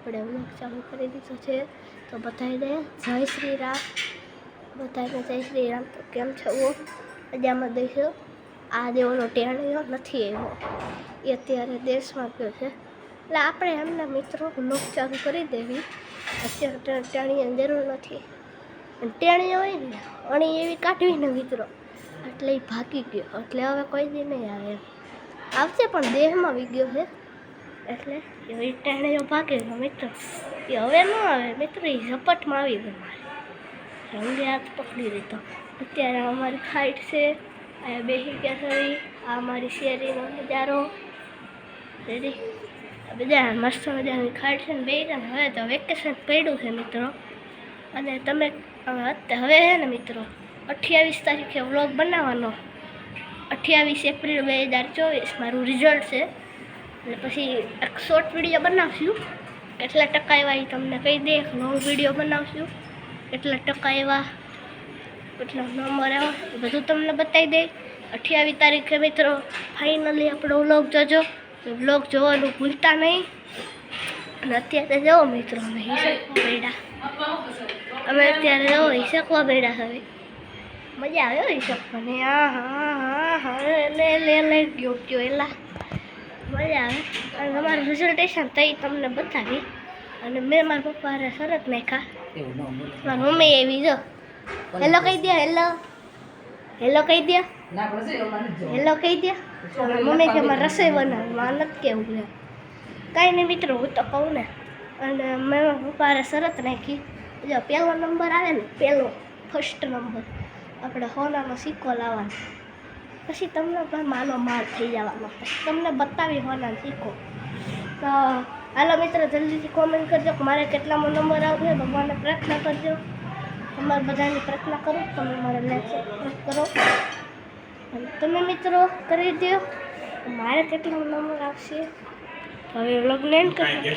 આપણે વ્લોગ ચાલુ કરી દીધો છે. તો બધાને જય શ્રી રામ. બધાને જય શ્રી રામ. તો કેમ છો? મજામાં દેશો. આ દેવનો ટેણીઓ નથી આવ્યો, એ અત્યારે દેશમાં ગયો છે. એટલે આપણે એમના મિત્રો વ્લોગ ચાલુ કરી દેવી. અત્યારે ટેણીઓની જરૂર નથી. ટેણીઓ હોય ને અણી એવી કાઢવી ને મિત્રો, એટલે એ ભાગી ગયો. એટલે હવે કોઈ દી નહીં આવે. આવશે પણ દેહમાં વી ગયો છે. એટલે એ ટેણીઓ ભાગે ગયો મિત્રો. એ હવે ન આવે મિત્રો. એ ઝપટમાં આવી ગયો. મારે રંગે હાથ પકડી લીધો. અત્યારે અમારી ખાઈટ છે, અહીંયા બેસી ગયા છે. આ અમારી શેરીનો નજારો રેડી. બધા મસ્ત મજાની ખાઈટ છે ને બે જણ. હવે તો વેકેશન પડ્યું છે મિત્રો. અને તમે હવે છે ને મિત્રો 28 તારીખે વ્લોગ બનાવવાનો. 28 એપ્રિલ 2024 મારું રિઝલ્ટ છે. એટલે પછી એક શોર્ટ વિડીયો બનાવશું. કેટલા ટકા આવ્યા એ તમને કહી દે. એક લોંગ વિડીયો બનાવશું. કેટલા ટકા આવ્યા, કેટલા નંબર આવ્યા એ બધું તમને બતાવી દે. 28 તારીખે મિત્રો ફાઇનલી આપણો વ્લોગ જોજો. વ્લોગ જોવાનું ભૂલતા નહીં. અને અત્યારે જુઓ મિત્રો અમે હિસકવા બેઠા. અમે અત્યારે જુઓ હિસકવા બેઠા હવે. મજા આવે હિસકવાની. હા લે ગયો એલા મજા આવે. અને અમારું રિઝલ્ટેશન થઈ તમને બતાવી. અને મેં મારા પપ્પા શરત નાખ્યા. મારી મમ્મી એવી જો હેલો કહી દે. હેલો કહી દે. હેલો કહી દે. મમ્મી કે મારે રસોઈ બનાવી. માં નથી કેવું છે કાંઈ નહીં મિત્રો, હું તો કહું ને. અને મેં મારા પપ્પાએ શરત નાખી. જો પહેલો નંબર આવે ને, પહેલો ફર્સ્ટ નંબર આપણે સોનાનો સિક્કો લાવવાનો. પછી તમને પણ માનો માર થઈ જવાનો. તમને બતાવી સોનાનો સિક્કો. તો હાલો મિત્રો જલ્દીથી કોમેન્ટ કરજો કે મારે કેટલામો નંબર આવશે. ભગવાનને પ્રાર્થના કરજો. તમારે બધાની પ્રાર્થના કરો. તમે મારે લાઈક સબસ્ક્રાઈબ કરો. અને તમે મિત્રો કરી દો મારે કેટલામો નંબર આવશે. હવે વ્લોગને એન્ડ કરી